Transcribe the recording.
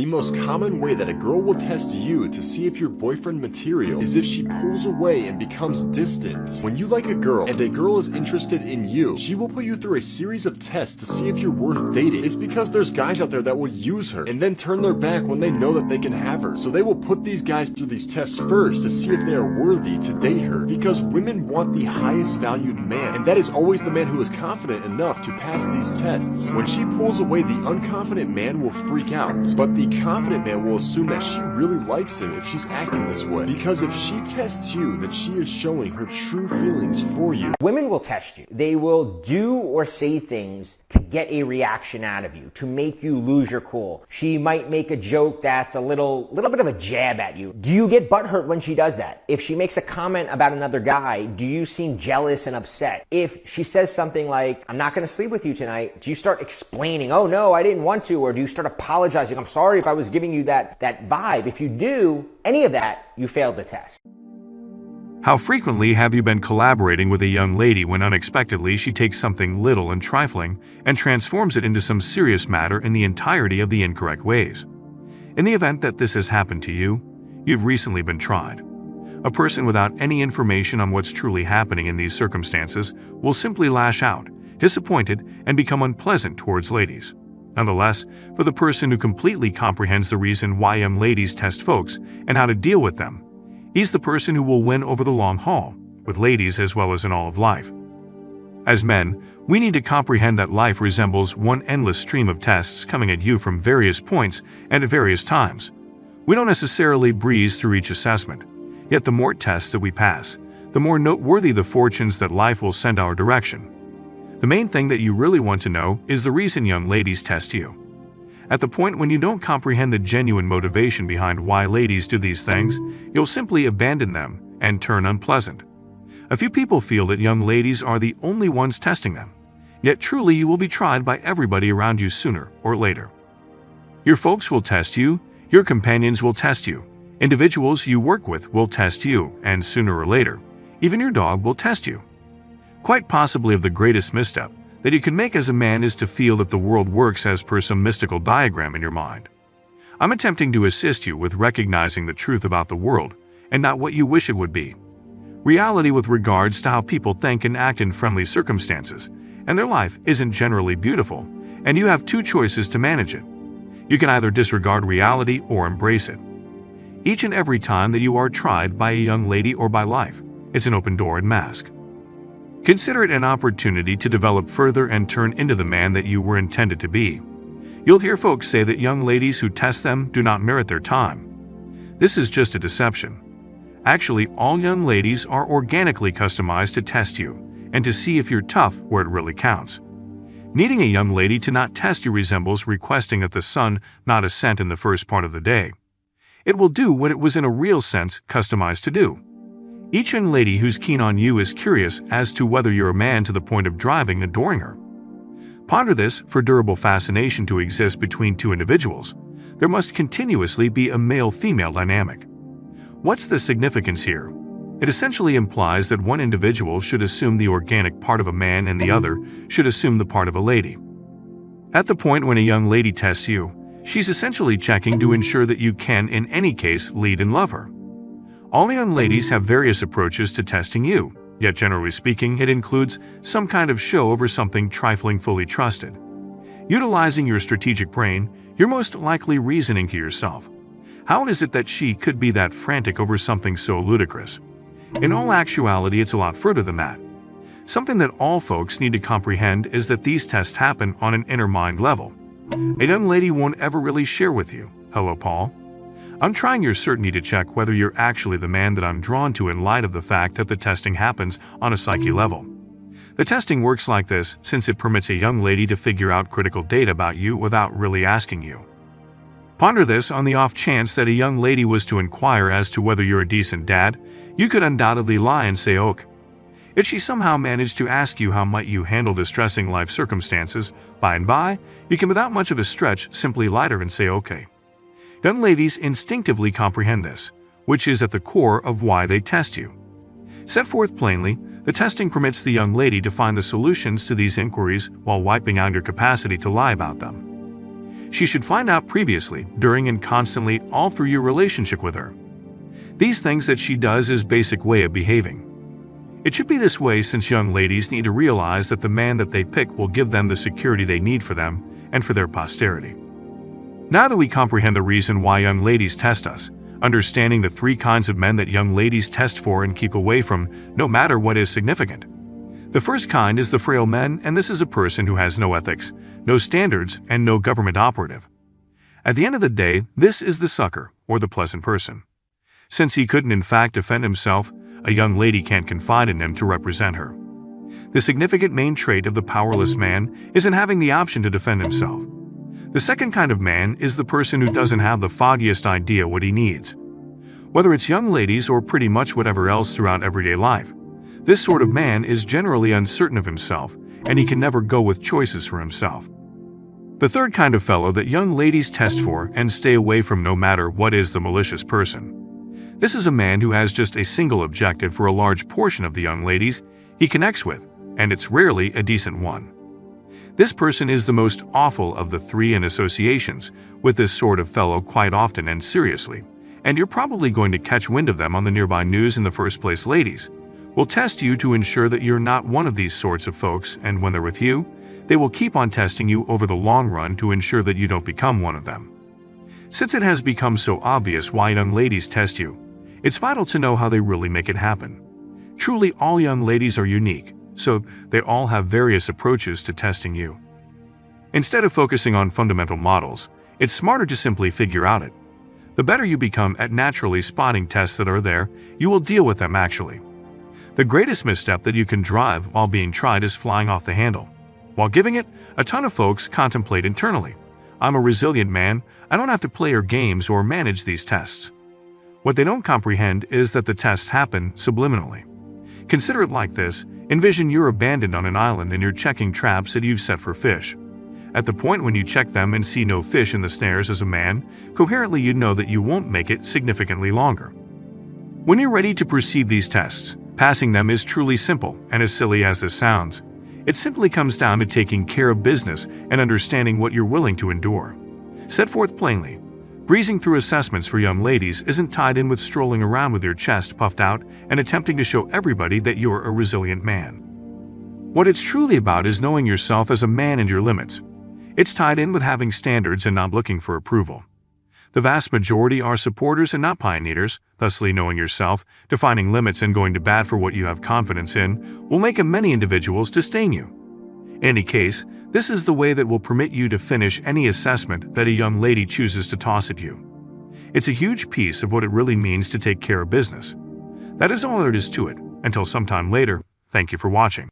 The most common way that a girl will test you to see if you're boyfriend material is if she pulls away and becomes distant. When you like a girl and a girl is interested in you, she will put you through a series of tests to see if you're worth dating. It's because there's guys out there that will use her and then turn their back when they know that they can have her. So they will put these guys through these tests first to see if they are worthy to date her, because women want the highest valued man, and that is always the man who is confident enough to pass these tests. When she pulls away, the unconfident man will freak out, but the confident man will assume that she really likes him if she's acting this way, because if she tests you, then she is showing her true feelings for you. Women will test you. They will do or say things to get a reaction out of you, to make you lose your cool. She might make a joke that's a little bit of a jab at you. Do you get butthurt when she does that? If she makes a comment about another guy, do you seem jealous and upset? If she says something like, I'm not going to sleep with you tonight, do you start explaining, oh no, I didn't want to? Or do you start apologizing? I'm sorry if I was giving you that vibe. If you do any of that, you failed the test. How frequently have you been collaborating with a young lady when unexpectedly she takes something little and trifling and transforms it into some serious matter in the entirety of the incorrect ways? In the event that this has happened to you, you've recently been tried. A person without any information on what's truly happening in these circumstances will simply lash out, disappointed, and become unpleasant towards ladies. Nonetheless, for the person who completely comprehends the reason why young ladies test folks and how to deal with them, he's the person who will win over the long haul, with ladies as well as in all of life. As men, we need to comprehend that life resembles one endless stream of tests coming at you from various points and at various times. We don't necessarily breeze through each assessment, yet the more tests that we pass, the more noteworthy the fortunes that life will send our direction. The main thing that you really want to know is the reason young ladies test you. At the point when you don't comprehend the genuine motivation behind why ladies do these things, you'll simply abandon them and turn unpleasant. A few people feel that young ladies are the only ones testing them, yet truly you will be tried by everybody around you sooner or later. Your folks will test you, your companions will test you, individuals you work with will test you, and sooner or later, even your dog will test you. Quite possibly of the greatest misstep that you can make as a man is to feel that the world works as per some mystical diagram in your mind. I'm attempting to assist you with recognizing the truth about the world and not what you wish it would be. Reality with regards to how people think and act in friendly circumstances, and their life isn't generally beautiful, and you have two choices to manage it. You can either disregard reality or embrace it. Each and every time that you are tried by a young lady or by life, it's an open door and mask. Consider it an opportunity to develop further and turn into the man that you were intended to be. You'll hear folks say that young ladies who test them do not merit their time. This is just a deception. Actually, all young ladies are organically customized to test you and to see if you're tough where it really counts. Needing a young lady to not test you resembles requesting that the sun not ascend in the first part of the day. It will do what it was in a real sense customized to do. Each young lady who's keen on you is curious as to whether you're a man to the point of driving and adoring her. Ponder this: for durable fascination to exist between two individuals, there must continuously be a male-female dynamic. What's the significance here? It essentially implies that one individual should assume the organic part of a man and the other should assume the part of a lady. At the point when a young lady tests you, she's essentially checking to ensure that you can, in any case, lead and love her. All young ladies have various approaches to testing you, yet generally speaking, it includes some kind of show over something trifling fully trusted. Utilizing your strategic brain, you're most likely reasoning to yourself, how is it that she could be that frantic over something so ludicrous? In all actuality, it's a lot further than that. Something that all folks need to comprehend is that these tests happen on an inner mind level. A young lady won't ever really share with you, "Hello, Paul. I'm trying your certainty to check whether you're actually the man that I'm drawn to in light of the fact that the testing happens on a psyche level." The testing works like this since it permits a young lady to figure out critical data about you without really asking you. Ponder this: on the off chance that a young lady was to inquire as to whether you're a decent dad, you could undoubtedly lie and say ok. If she somehow managed to ask you how might you handle distressing life circumstances, by and by, you can without much of a stretch simply lie to her and say okay. Young ladies instinctively comprehend this, which is at the core of why they test you. Set forth plainly, the testing permits the young lady to find the solutions to these inquiries while wiping out your capacity to lie about them. she should find out previously, during, and constantly all through your relationship with her. These things that she does is basic way of behaving. It should be this way since young ladies need to realize that the man that they pick will give them the security they need for them and for their posterity. Now that we comprehend the reason why young ladies test us, understanding the 3 kinds of men that young ladies test for and keep away from no matter what is significant. The first kind is the frail man, and this is a person who has no ethics, no standards, and no government operative. At the end of the day, this is the sucker, or the pleasant person. Since he couldn't in fact defend himself, a young lady can't confide in him to represent her. The significant main trait of the powerless man isn't having the option to defend himself. The second kind of man is the person who doesn't have the foggiest idea what he needs. Whether it's young ladies or pretty much whatever else throughout everyday life, this sort of man is generally uncertain of himself, and he can never go with choices for himself. The third kind of fellow that young ladies test for and stay away from no matter what is the malicious person. This is a man who has just a single objective for a large portion of the young ladies he connects with, and it's rarely a decent one. This person is the most awful of the 3 in associations with this sort of fellow quite often and seriously, and you're probably going to catch wind of them on the nearby news in the first place. Ladies will test you to ensure that you're not one of these sorts of folks, and when they're with you, they will keep on testing you over the long run to ensure that you don't become one of them. Since it has become so obvious why young ladies test you, it's vital to know how they really make it happen. Truly, all young ladies are unique, so they all have various approaches to testing you. Instead of focusing on fundamental models, it's smarter to simply figure out it. The better you become at naturally spotting tests that are there, you will deal with them actually. The greatest misstep that you can drive while being tried is flying off the handle. While giving it, a ton of folks contemplate internally, I'm a resilient man, I don't have to play your games or manage these tests. What they don't comprehend is that the tests happen subliminally. Consider it like this: envision you're abandoned on an island and you're checking traps that you've set for fish. At the point when you check them and see no fish in the snares as a man, coherently you know that you won't make it significantly longer. When you're ready to perceive these tests, passing them is truly simple, and as silly as this sounds, it simply comes down to taking care of business and understanding what you're willing to endure. Set forth plainly, breezing through assessments for young ladies isn't tied in with strolling around with your chest puffed out and attempting to show everybody that you're a resilient man. What it's truly about is knowing yourself as a man and your limits. It's tied in with having standards and not looking for approval. The vast majority are supporters and not pioneers, thusly knowing yourself, defining limits and going to bat for what you have confidence in will make many individuals disdain you. In any case, this is the way that will permit you to finish any assessment that a young lady chooses to toss at you. It's a huge piece of what it really means to take care of business. That is all there is to it. Until sometime later, thank you for watching.